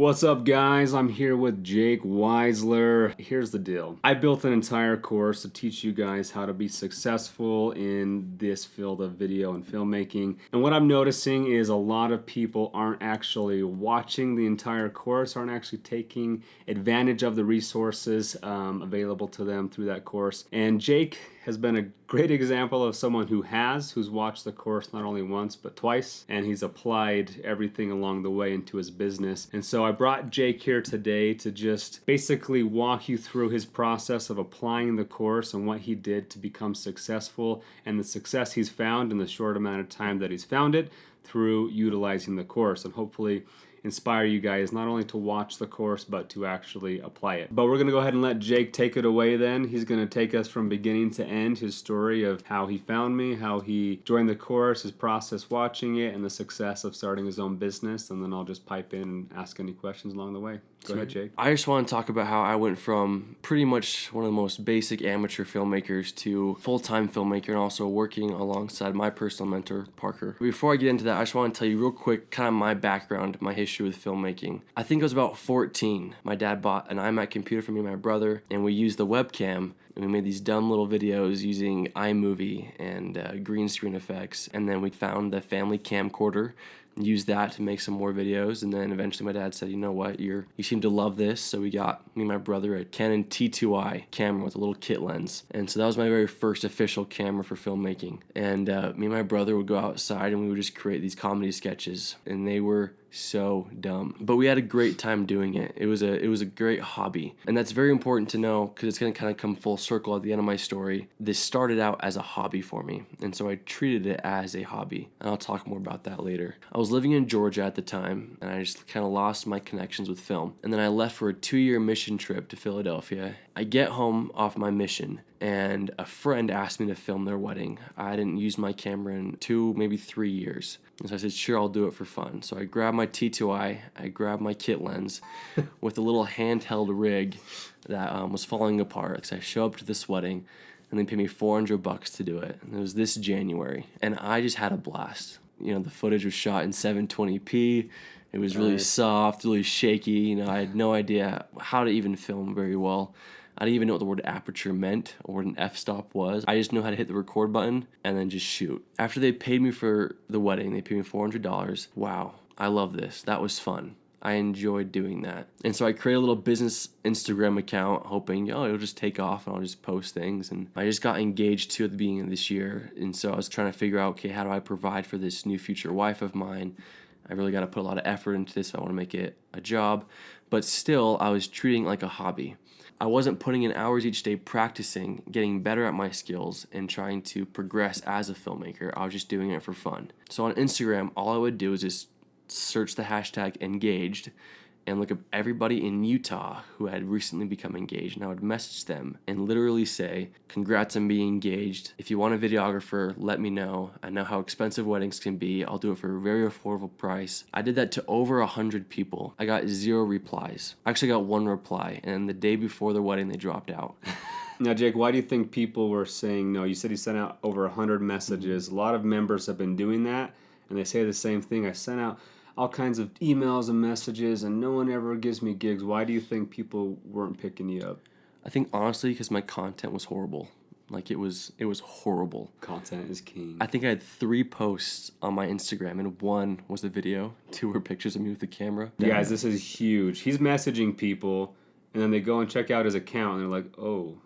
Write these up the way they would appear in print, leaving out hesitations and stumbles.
What's up, guys? I'm here with Jake Weisler. Here's the deal. I built an entire course to teach you guys how to be successful in this field of video and filmmaking. And what I'm noticing is a lot of people aren't actually watching the entire course, aren't actually taking advantage of the resources available to them through that course. And Jake has been a great example of someone who's watched the course not only once but twice, and he's applied everything along the way into his business. And so I brought Jake here today to just basically walk you through his process of applying the course and what he did to become successful, and the success he's found in the short amount of time that he's found it through utilizing the course, and hopefully inspire you guys not only to watch the course but to actually apply it. But we're going to go ahead and let Jake take it away then. He's going to take us from beginning to end, his story of how he found me, how he joined the course, his process watching it, and the success of starting his own business. And then I'll just pipe in and ask any questions along the way. Go ahead, Jake. I just want to talk about how I went from pretty much one of the most basic amateur filmmakers to full-time filmmaker, and also working alongside my personal mentor, Parker. Before I get into that, I just want to tell you real quick kind of my background, my history with filmmaking. I think I was about 14. My dad bought an iMac computer for me and my brother, and we used the webcam, and we made these dumb little videos using iMovie and green screen effects. And then we found the family camcorder, used that to make some more videos, and then eventually my dad said, you know what, you seem to love this, so we got me and my brother a Canon T2i camera with a little kit lens. And so that was my very first official camera for filmmaking. And me and my brother would go outside and we would just create these comedy sketches, and they were so dumb, but we had a great time doing it. It was a great hobby, and that's very important to know because it's going to kind of come full circle at the end of my story. This started out as a hobby for me, and so I treated it as a hobby, and I'll talk more about that later. I was living in Georgia at the time, and I just kind of lost my connections with film, and then I left for a 2-year mission trip to Philadelphia. I get home off my mission, and a friend asked me to film their wedding. I didn't use my camera in 2, maybe 3 years. And so I said, sure, I'll do it for fun. So I grabbed my T2i, I grabbed my kit lens with a little handheld rig that was falling apart. Because I show up to this wedding, and they paid me $400 to do it. And it was this January, and I just had a blast. You know, the footage was shot in 720p. It was really soft, really shaky. You know, I had no idea how to even film very well. I didn't even know what the word aperture meant or what an f-stop was. I just knew how to hit the record button and then just shoot. After they paid me for the wedding, they paid me $400. Wow, I love this. That was fun. I enjoyed doing that. And so I created a little business Instagram account hoping, it'll just take off and I'll just post things. And I just got engaged too at the beginning of this year. And so I was trying to figure out, okay, how do I provide for this new future wife of mine? I really got to put a lot of effort into this if I want to make it a job. But still, I was treating it like a hobby. I wasn't putting in hours each day practicing, getting better at my skills, and trying to progress as a filmmaker. I was just doing it for fun. So on Instagram, all I would do is just search the hashtag engaged and look up everybody in Utah who had recently become engaged, and I would message them and literally say, congrats on being engaged. If you want a videographer, let me know. I know how expensive weddings can be. I'll do it for a very affordable price. I did that to over 100 people. I got 0 replies. I actually got 1 reply, and the day before the wedding, they dropped out. Now, Jake, why do you think people were saying no? You said you sent out over 100 messages. A lot of members have been doing that, and they say the same thing. I sent out all kinds of emails and messages, and no one ever gives me gigs. Why do you think people weren't picking you up? I think honestly because my content was horrible. Like it was horrible. Content is king. I think I had 3 posts on my Instagram, and 1 was a video, 2 were pictures of me with the camera. You guys, this is huge. He's messaging people, and then they go and check out his account, and they're like, oh.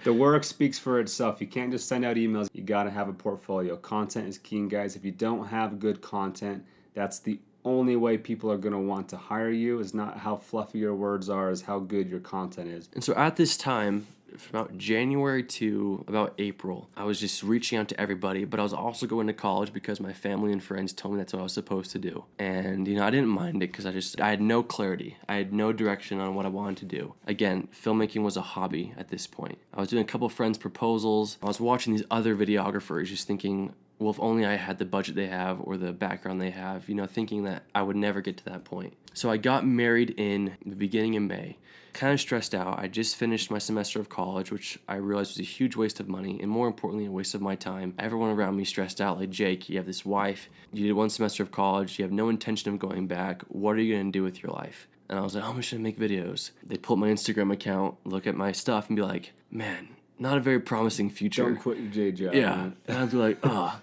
The work speaks for itself. You can't just send out emails. You got to have a portfolio. Content is king, guys. If you don't have good content, that's the only way people are going to want to hire you. Is not how fluffy your words are, is how good your content is. And so at this time, from about January to about April, I was just reaching out to everybody, but I was also going to college because my family and friends told me that's what I was supposed to do. And, I didn't mind it because I had no clarity. I had no direction on what I wanted to do. Again, filmmaking was a hobby at this point. I was doing a couple of friends' proposals. I was watching these other videographers just thinking, well, if only I had the budget they have or the background they have, thinking that I would never get to that point. So I got married in the beginning of May. Kind of stressed out. I just finished my semester of college, which I realized was a huge waste of money and, more importantly, a waste of my time. Everyone around me stressed out, like, Jake, you have this wife, you did one semester of college, you have no intention of going back. What are you going to do with your life? And I was like, oh, I'm just going to make videos. They pull up my Instagram account, look at my stuff, and be like, man, not a very promising future. Don't quit your J job. Yeah. Man. And I'd be like, oh.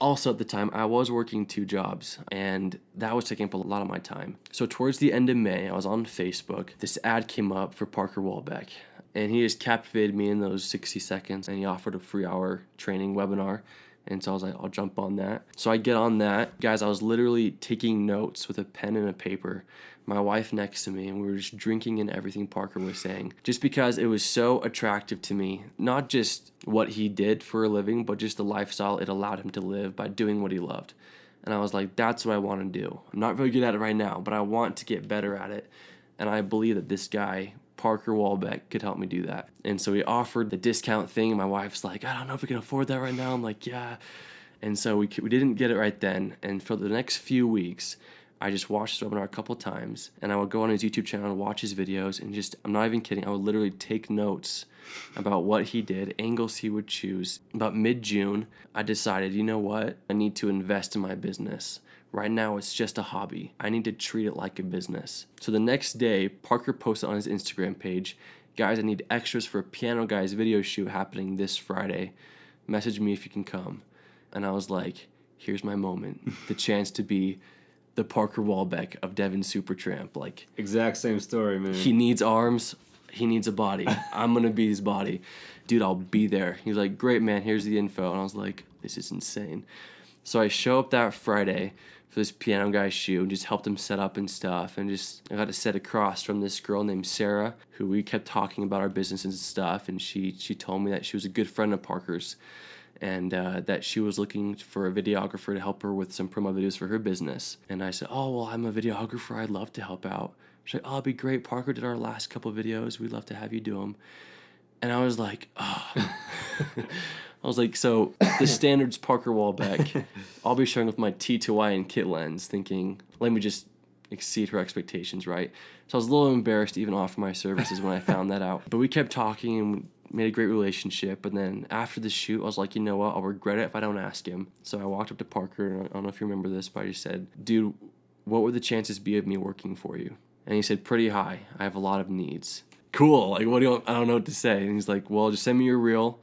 Also, at the time, I was working 2 jobs, and that was taking up a lot of my time. So towards the end of May, I was on Facebook. This ad came up for Parker Walbeck, and he just captivated me in those 60 seconds, and he offered a free hour training webinar. And so I was like, I'll jump on that. So I get on that. Guys, I was literally taking notes with a pen and a paper. My wife next to me, and we were just drinking in everything Parker was saying. Just because it was so attractive to me. Not just what he did for a living, but just the lifestyle it allowed him to live by doing what he loved. And I was like, that's what I want to do. I'm not very good at it right now, but I want to get better at it. And I believe that this guy, Parker Walbeck, could help me do that. And so he offered the discount thing. And my wife's like, I don't know if we can afford that right now. I'm like, yeah. And so we didn't get it right then. And for the next few weeks, I just watched this webinar a couple times, and I would go on his YouTube channel and watch his videos, and just, I'm not even kidding, I would literally take notes about what he did, angles he would choose. About mid-June, I decided, you know what? I need to invest in my business. Right now, it's just a hobby. I need to treat it like a business. So the next day, Parker posted on his Instagram page, guys, I need extras for a Piano Guys video shoot happening this Friday. Message me if you can come. And I was like, here's my moment. The chance to be the Parker Walbeck of Devon Supertramp. Like, exact same story, man. He needs arms. He needs a body. I'm going to be his body. Dude, I'll be there. He was like, great, man. Here's the info. And I was like, this is insane. So I show up that Friday for this Piano Guy shoot and just helped him set up and stuff. And just, I got to sit across from this girl named Sarah, who we kept talking about our business and stuff. And she told me that she was a good friend of Parker's, and that she was looking for a videographer to help her with some promo videos for her business. And I said, oh, well, I'm a videographer. I'd love to help out. She's like, oh, it'd be great. Parker did our last couple of videos. We'd love to have you do them. And I was like, oh. I was like, so the standard's Parker Walbeck. I'll be showing with my T2I and kit lens, thinking, let me just exceed her expectations, right? So I was a little embarrassed to even offer my services when I found that out. But we kept talking and made a great relationship. And then after the shoot, I was like, you know what? I'll regret it if I don't ask him. So I walked up to Parker, and I don't know if you remember this, but I just said, dude, what would the chances be of me working for you? And he said, pretty high. I have a lot of needs. Cool. Like, I don't know what to say. And he's like, well, just send me your reel,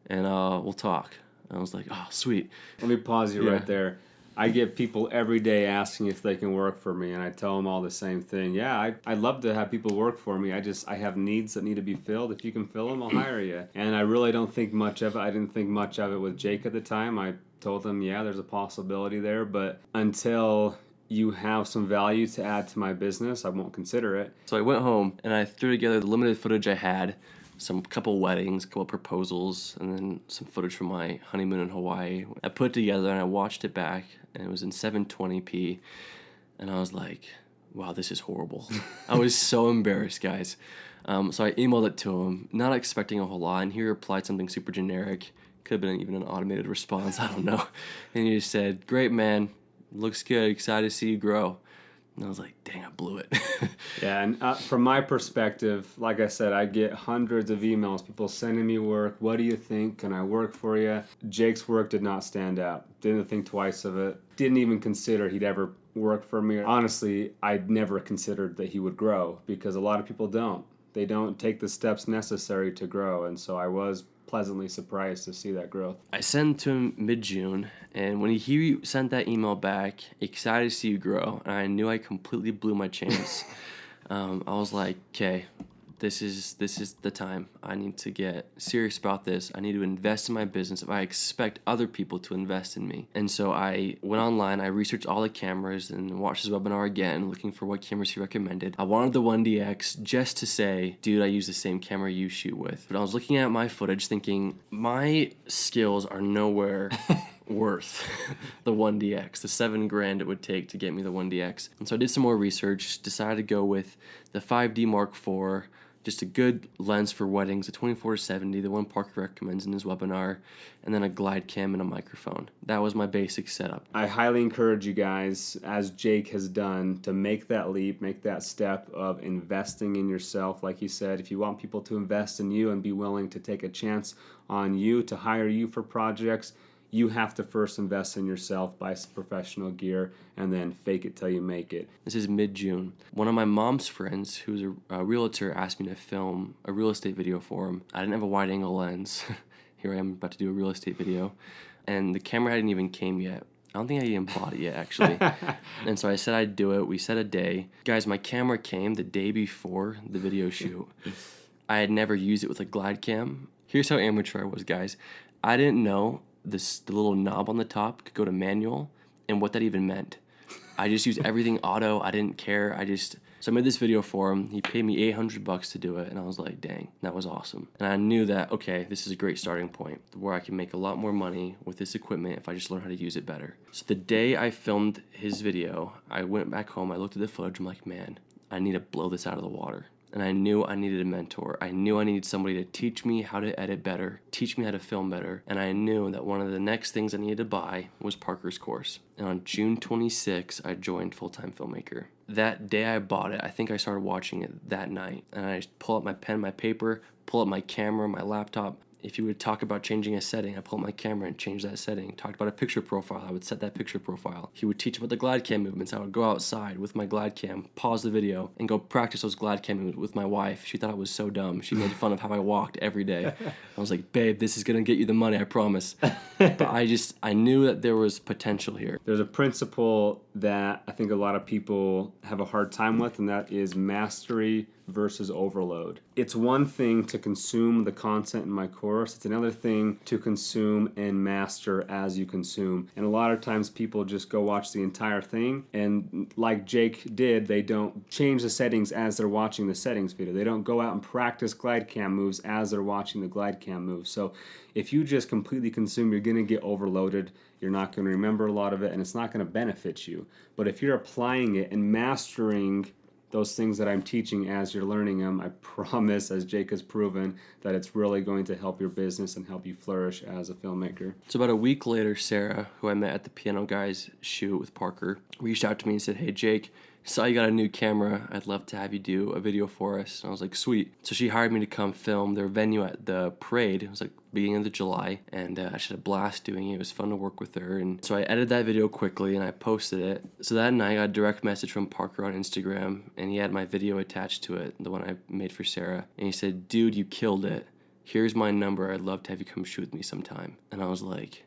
and we'll talk. And I was like, oh, sweet. Let me pause you right there. I get people every day asking if they can work for me, and I tell them all the same thing. Yeah, I'd love to have people work for me. I have needs that need to be filled. If you can fill them, I'll hire you. And I really don't think much of it. I didn't think much of it with Jake at the time. I told him, yeah, there's a possibility there, but until you have some value to add to my business, I won't consider it. So I went home, and I threw together the limited footage I had, some couple weddings, couple proposals, and then some footage from my honeymoon in Hawaii. I put it together and I watched it back, and it was in 720p, and I was like, wow, this is horrible. I was so embarrassed, guys. So I emailed it to him, not expecting a whole lot, and he replied something super generic. Could have been even an automated response, I don't know. And he just said, great, man, looks good, excited to see you grow. And I was like, dang, I blew it. Yeah, and from my perspective, like I said, I get hundreds of emails, people sending me work. What do you think? Can I work for you? Jake's work did not stand out. Didn't think twice of it. Didn't even consider he'd ever work for me. Honestly, I'd never considered that he would grow, because a lot of people don't. They don't take the steps necessary to grow, and so I was pleasantly surprised to see that growth. I sent to him mid-June, and when he sent that email back, excited to see you grow, and I knew I completely blew my chance. I was like, okay, this is the time. I need to get serious about this. I need to invest in my business if I expect other people to invest in me. And so I went online, I researched all the cameras and watched his webinar again, looking for what cameras he recommended. I wanted the 1DX just to say, dude, I use the same camera you shoot with. But I was looking at my footage thinking, my skills are nowhere worth the 1DX, the $7,000 it would take to get me the 1DX. And so I did some more research, decided to go with the 5D Mark IV, just a good lens for weddings, a 24-70, the one Parker recommends in his webinar, and then a glide cam and a microphone. That was my basic setup. I highly encourage you guys, as Jake has done, to make that leap, make that step of investing in yourself. Like he said, if you want people to invest in you and be willing to take a chance on you, to hire you for projects, you have to first invest in yourself, buy some professional gear, and then fake it till you make it. This is mid-June. One of my mom's friends, who's a realtor, asked me to film a real estate video for him. I didn't have a wide-angle lens. Here I am about to do a real estate video. And the camera hadn't even came yet. I don't think I even bought it yet, actually. And so I said I'd do it. We set a day. Guys, my camera came the day before the video shoot. I had never used it with a glide cam. Here's how amateur I was, guys. I didn't know the little knob on the top could go to manual and what that even meant. I just used everything auto. I didn't care. So I made this video for him. He paid me $800 to do it, and I was like, dang, that was awesome. And I knew that, okay, this is a great starting point where I can make a lot more money with this equipment if I just learn how to use it better. So the day I filmed his video, I went back home, I looked at the footage, I'm like, man, I need to blow this out of the water. And I knew I needed a mentor. I knew I needed somebody to teach me how to edit better, teach me how to film better. And I knew that one of the next things I needed to buy was Parker's course. And on June 26, I joined Full-Time Filmmaker. That day I bought it, I think I started watching it that night. And I pull up my pen, my paper, pull up my camera, my laptop. If you would talk about changing a setting, I pull up my camera and change that setting. Talked about a picture profile, I would set that picture profile. He would teach about the glide cam movements. I would go outside with my glide cam, pause the video, and go practice those glide cam movements with my wife. She thought I was so dumb. She made fun of how I walked every day. I was like, babe, this is going to get you the money, I promise. But I knew that there was potential here. There's a principle that I think a lot of people have a hard time with, and that is mastery versus overload. It's one thing to consume the content in my course. It's another thing to consume and master as you consume. And a lot of times people just go watch the entire thing, and like Jake did, they don't change the settings as they're watching the settings video. They don't go out and practice glide cam moves as they're watching the glide cam moves. So if you just completely consume, you're going to get overloaded. You're not going to remember a lot of it, and it's not going to benefit you. But if you're applying it and mastering those things that I'm teaching as you're learning them, I promise, as Jake has proven, that it's really going to help your business and help you flourish as a filmmaker. So about a week later, Sarah, who I met at the Piano Guys shoot with Parker, reached out to me and said, hey, Jake, saw you got a new camera. I'd love to have you do a video for us. And I was like, sweet. So she hired me to come film their venue at the parade. It was like beginning of the July, and I had a blast doing it. It was fun to work with her. And so I edited that video quickly and I posted it. So that night I got a direct message from Parker on Instagram, and he had my video attached to it, the one I made for Sarah. And he said, dude, you killed it. Here's my number. I'd love to have you come shoot with me sometime. And I was like,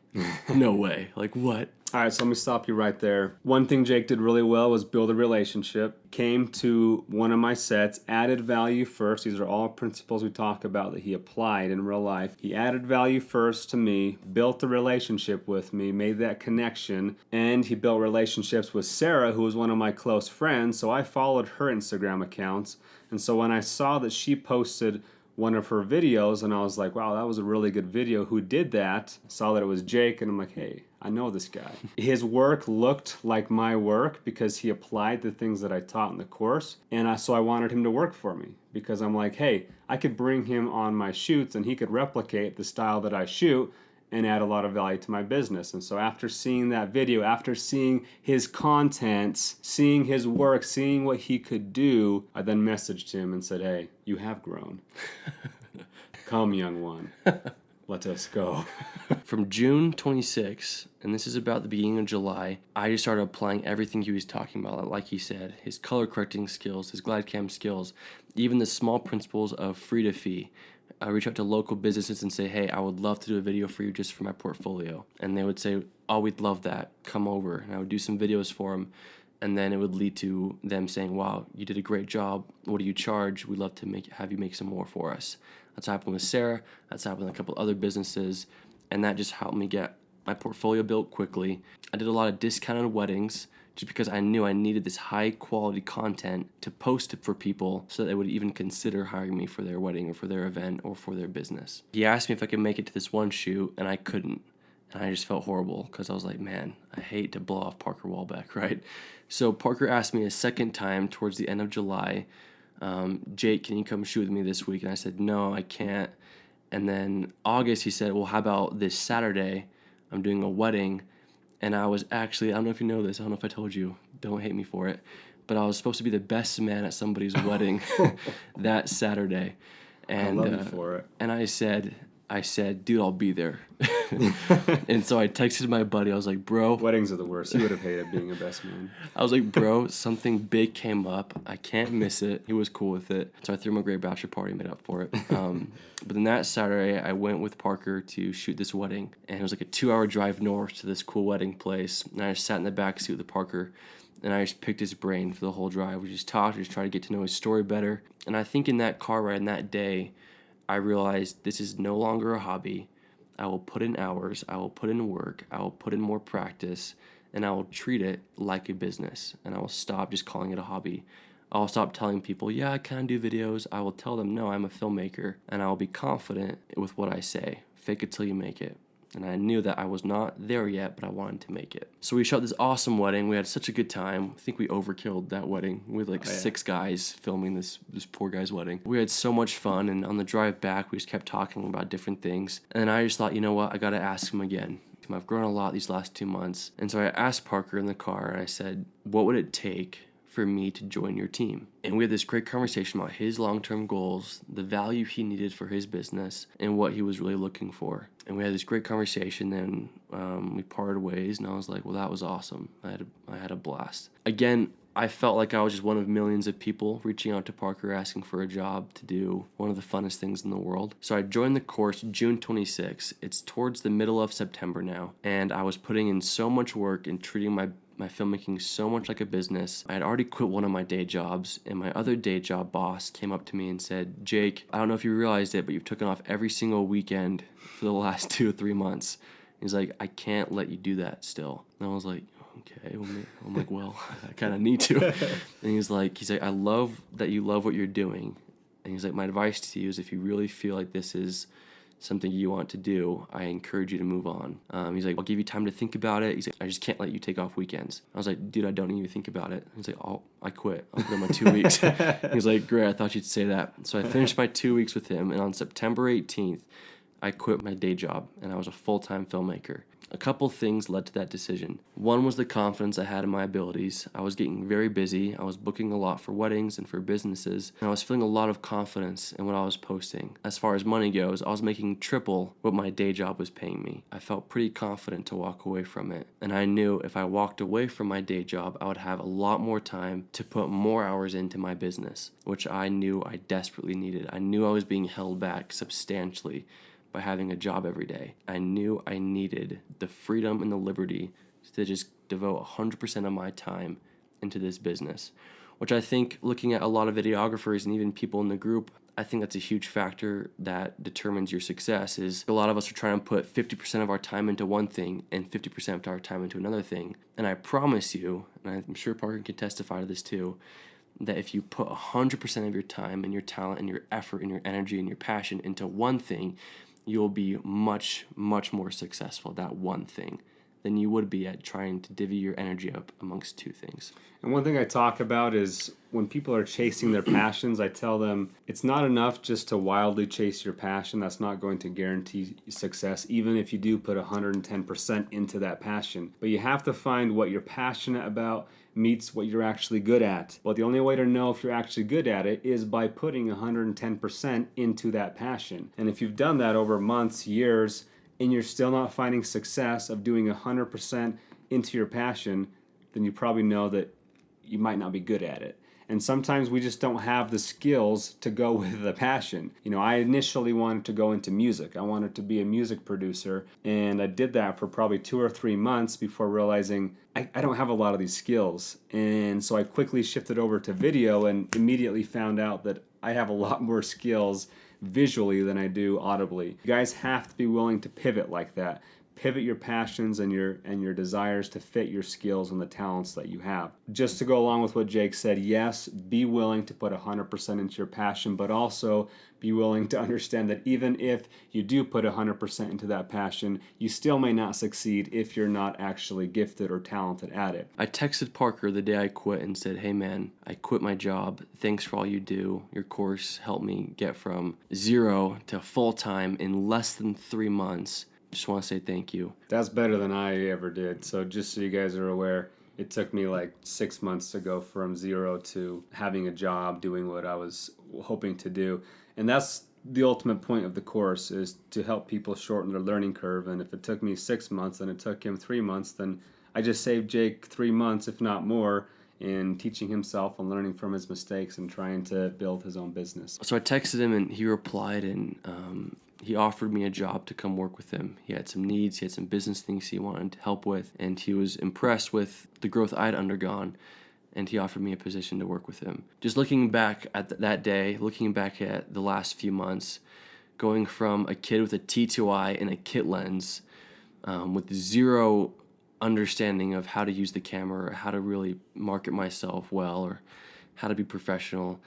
no way. Like, what? All right, so let me stop you right there. One thing Jake did really well was build a relationship. Came to one of my sets, added value first. These are all principles we talk about that he applied in real life. He added value first to me, built a relationship with me, made that connection, and he built relationships with Sarah, who was one of my close friends, so I followed her Instagram accounts. And so when I saw that she posted one of her videos, and I was like, wow, that was a really good video. Who did that? Saw that it was Jake, and I'm like, hey, I know this guy. His work looked like my work because he applied the things that I taught in the course, and so I wanted him to work for me because I'm like, hey, I could bring him on my shoots and he could replicate the style that I shoot and add a lot of value to my business. And so after seeing that video, after seeing his content, seeing his work, seeing what he could do, I then messaged him and said, hey, you have grown. Come, young one. Let us go. From June 26, and this is about the beginning of July, I just started applying everything he was talking about. Like he said, his color correcting skills, his glide cam skills, even the small principles of free to fee. I reach out to local businesses and say, hey, I would love to do a video for you just for my portfolio. And they would say, oh, we'd love that. Come over. And I would do some videos for them. And then it would lead to them saying, wow, you did a great job. What do you charge? We'd love to have you make some more for us. That's happened with Sarah. That's happened with a couple other businesses. And that just helped me get my portfolio built quickly. I did a lot of discounted weddings just because I knew I needed this high quality content to post it for people so that they would even consider hiring me for their wedding or for their event or for their business. He asked me if I could make it to this one shoot, and I couldn't. And I just felt horrible because I was like, man, I hate to blow off Parker Walbeck, right? So Parker asked me a second time towards the end of July, Jake, can you come shoot with me this week? And I said, no, I can't. And then August, he said, well, how about this Saturday? I'm doing a wedding. And I was actually, I don't know if you know this, I don't know if I told you, don't hate me for it, but I was supposed to be the best man at somebody's wedding that Saturday. And, I love you for it. And I said, dude, I'll be there. And so I texted my buddy. I was like, bro. Weddings are the worst. You would have hated being a best man. I was like, bro, something big came up. I can't miss it. He was cool with it. So I threw him a great bachelor party and made up for it. But then that Saturday, I went with Parker to shoot this wedding. And it was like a 2-hour drive north to this cool wedding place. And I just sat in the back seat with Parker. And I just picked his brain for the whole drive. We just talked, just tried to get to know his story better. And I think in that car ride, in that day, I realized this is no longer a hobby. I will put in hours, I will put in work, I will put in more practice, and I will treat it like a business. And I will stop just calling it a hobby. I'll stop telling people, yeah, I kind of do videos. I will tell them, no, I'm a filmmaker. And I will be confident with what I say. Fake it till you make it. And I knew that I was not there yet, but I wanted to make it. So we shot this awesome wedding. We had such a good time. I think we overkilled that wedding with like 6 guys filming this poor guy's wedding. We had so much fun, and on the drive back, we just kept talking about different things. And I just thought, you know what, I gotta ask him again. I've grown a lot these last 2 months. And so I asked Parker in the car, and I said, what would it take for me to join your team? And we had this great conversation about his long-term goals, the value he needed for his business, and what he was really looking for. And we had this great conversation, then we parted ways, and I was like, well, that was awesome. I had a blast. Again, I felt like I was just one of millions of people reaching out to Parker asking for a job to do one of the funnest things in the world. So I joined the course June 26. It's towards the middle of September now, and I was putting in so much work and treating my filmmaking so much like a business. I had already quit one of my day jobs, and my other day job boss came up to me and said, Jake, I don't know if you realized it, but you've taken off every single weekend for the last 2 or 3 months. He's like, I can't let you do that still. And I was like, okay. I'm like, well, I kind of need to. And he's like, I love that you love what you're doing. And he's like, my advice to you is if you really feel like this is something you want to do, I encourage you to move on. He's like, I'll give you time to think about it. He's like, I just can't let you take off weekends. I was like, dude, I don't need you to think about it. He's like, I quit. I'll put in my 2 weeks. He's like, great, I thought you'd say that. So I finished my 2 weeks with him, and on September 18th, I quit my day job, and I was a full-time filmmaker. A couple things led to that decision. One was the confidence I had in my abilities. I was getting very busy. I was booking a lot for weddings and for businesses, and I was feeling a lot of confidence in what I was posting. As far as money goes, I was making triple what my day job was paying me. I felt pretty confident to walk away from it, and I knew if I walked away from my day job, I would have a lot more time to put more hours into my business, which I knew I desperately needed. I knew I was being held back substantially by having a job every day. I knew I needed the freedom and the liberty to just devote 100% of my time into this business, which I think, looking at a lot of videographers and even people in the group, I think that's a huge factor that determines your success. Is a lot of us are trying to put 50% of our time into one thing and 50% of our time into another thing. And I promise you, and I'm sure Parker can testify to this too, that if you put 100% of your time and your talent and your effort and your energy and your passion into one thing, you'll be much, much more successful at that one thing than you would be at trying to divvy your energy up amongst 2 things. And one thing I talk about is when people are chasing their passions, I tell them it's not enough just to wildly chase your passion. That's not going to guarantee success, even if you do put 110% into that passion. But you have to find what you're passionate about meets what you're actually good at. Well, the only way to know if you're actually good at it is by putting 110% into that passion. And if you've done that over months, years, and you're still not finding success of doing 100% into your passion, then you probably know that you might not be good at it. And sometimes we just don't have the skills to go with the passion. You know, I initially wanted to go into music. I wanted to be a music producer, and I did that for probably 2 or 3 months before realizing I don't have a lot of these skills. And so I quickly shifted over to video and immediately found out that I have a lot more skills visually than I do audibly. You guys have to be willing to pivot like that. pivot your passions and your desires to fit your skills and the talents that you have. Just to go along with what Jake said, yes, be willing to put 100% into your passion, but also be willing to understand that even if you do put 100% into that passion, you still may not succeed if you're not actually gifted or talented at it. I texted Parker the day I quit and said, "Hey man, I quit my job. Thanks for all you do. Your course helped me get from 0 to full-time in less than 3 months. Just want to say thank you." That's better than I ever did. So just so you guys are aware, it took me like 6 months to go from 0 to having a job, doing what I was hoping to do. And that's the ultimate point of the course, is to help people shorten their learning curve. And if it took me 6 months and it took him 3 months, then I just saved Jake 3 months, if not more, in teaching himself and learning from his mistakes and trying to build his own business. So I texted him and he replied, and he offered me a job to come work with him. He had some needs, he had some business things he wanted to help with, and he was impressed with the growth I'd undergone, and he offered me a position to work with him. Just looking back at that day, looking back at the last few months, going from a kid with a T2I and a kit lens, with zero understanding of how to use the camera or how to really market myself well or how to be professional,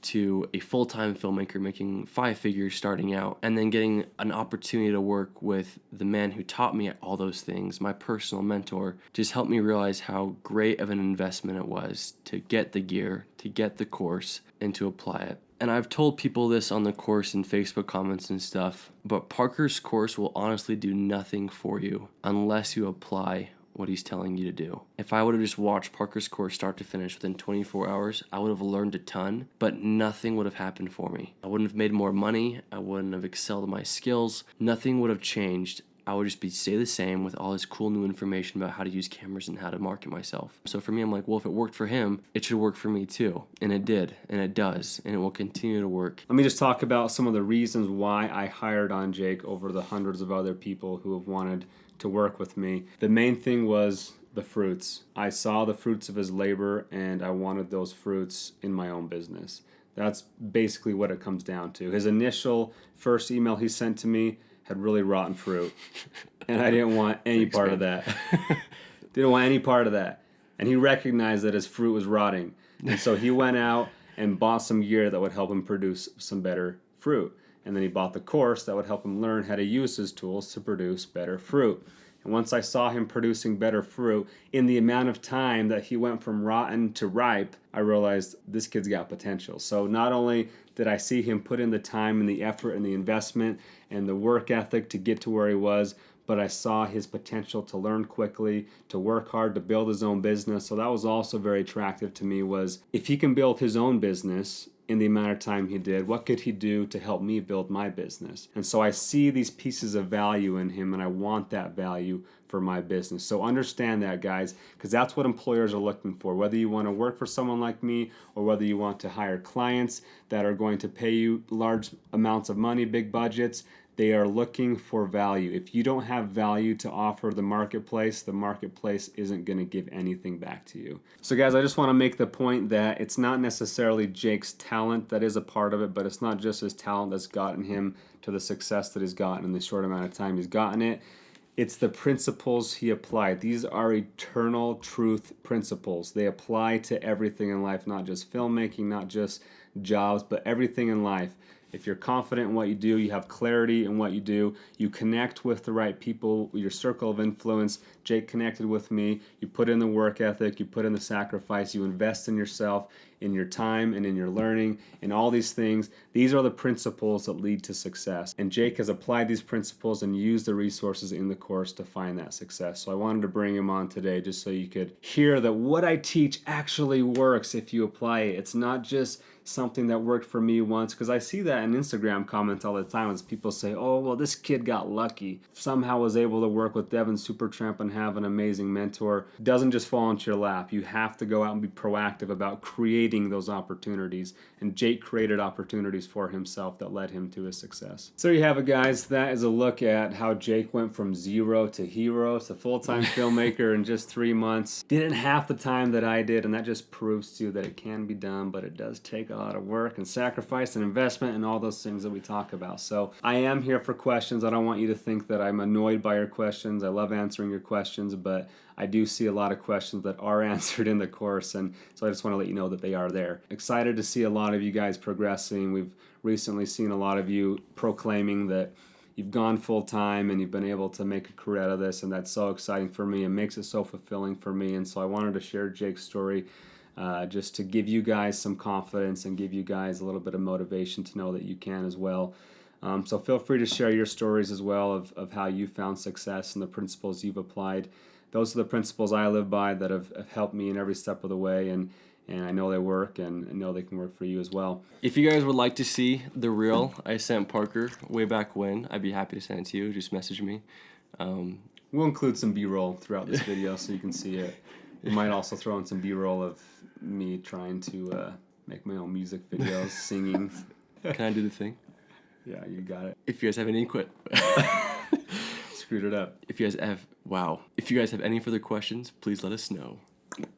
to a full-time filmmaker making 5 figures starting out, and then getting an opportunity to work with the man who taught me all those things, my personal mentor, just helped me realize how great of an investment it was to get the gear, to get the course, and to apply it. And I've told people this on the course in Facebook comments and stuff, but Parker's course will honestly do nothing for you unless you apply what he's telling you to do. If I would have just watched Parker's course start to finish within 24 hours, I would have learned a ton, but nothing would have happened for me. I wouldn't have made more money. I wouldn't have excelled in my skills. Nothing would have changed. I would just stay the same with all this cool new information about how to use cameras and how to market myself. So for me, I'm like, well, if it worked for him, it should work for me too. And it did, and it does, and it will continue to work. Let me just talk about some of the reasons why I hired on Jake over the hundreds of other people who have wanted to work with me. The main thing was the fruits. I saw the fruits of his labor, and I wanted those fruits in my own business. That's basically what it comes down to. His initial first email he sent to me had really rotten fruit, and I didn't want any part of that. Didn't want any part of that. And he recognized that his fruit was rotting, and so he went out and bought some gear that would help him produce some better fruit. And then he bought the course that would help him learn how to use his tools to produce better fruit. And once I saw him producing better fruit in the amount of time that he went from rotten to ripe, I realized this kid's got potential. So not only did I see him put in the time and the effort and the investment and the work ethic to get to where he was, but I saw his potential to learn quickly, to work hard, to build his own business. So that was also very attractive to me, was if he can build his own business in the amount of time he did, what could he do to help me build my business? And so I see these pieces of value in him, and I want that value for my business. So understand that, guys, because that's what employers are looking for. Whether you want to work for someone like me or whether you want to hire clients that are going to pay you large amounts of money, big budgets, they are looking for value. If you don't have value to offer the marketplace isn't going to give anything back to you. So guys, I just want to make the point that it's not necessarily Jake's talent that is a part of it, but it's not just his talent that's gotten him to the success that he's gotten in the short amount of time he's gotten it. It's the principles he applied. These are eternal truth principles. They apply to everything in life, not just filmmaking, not just jobs, but everything in life. If you're confident in what you do, you have clarity in what you do, you connect with the right people, your circle of influence. Jake connected with me. You put in the work ethic, you put in the sacrifice, you invest in yourself, in your time and in your learning, and all these things. These are the principles that lead to success. And Jake has applied these principles and used the resources in the course to find that success. So I wanted to bring him on today just so you could hear that what I teach actually works if you apply it. It's not just something that worked for me once, because I see that in Instagram comments all the time as people say, oh, well, this kid got lucky. Somehow was able to work with Devin Supertramp and have an amazing mentor. It doesn't just fall into your lap. You have to go out and be proactive about creating those opportunities. And Jake created opportunities for himself that led him to his success. So there you have it, guys. That is a look at how Jake went from zero to hero to full-time filmmaker in just 3 months. Did it in half the time that I did, and that just proves to you that it can be done, but it does take a lot of work and sacrifice and investment and all those things that we talk about. So I am here for questions. I don't want you to think that I'm annoyed by your questions. I love answering your questions, but I do see a lot of questions that are answered in the course, and so I just want to let you know that they are there. Excited to see a lot of you guys progressing. We've recently seen a lot of you proclaiming that you've gone full time and you've been able to make a career out of this, and that's so exciting for me and makes it so fulfilling for me. And so I wanted to share Jake's story just to give you guys some confidence and give you guys a little bit of motivation to know that you can as well. So feel free to share your stories as well of how you found success and the principles you've applied. Those are the principles I live by that have helped me in every step of the way, and I know they work, and I know they can work for you as well. If you guys would like to see the reel I sent Parker way back when, I'd be happy to send it to you. Just message me. We'll include some B-roll throughout this video so you can see it. We might also throw in some B-roll of me trying to make my own music videos, singing. Can I do the thing? Yeah, you got it. If you guys have any Screwed it up. If you guys have any further questions, please let us know.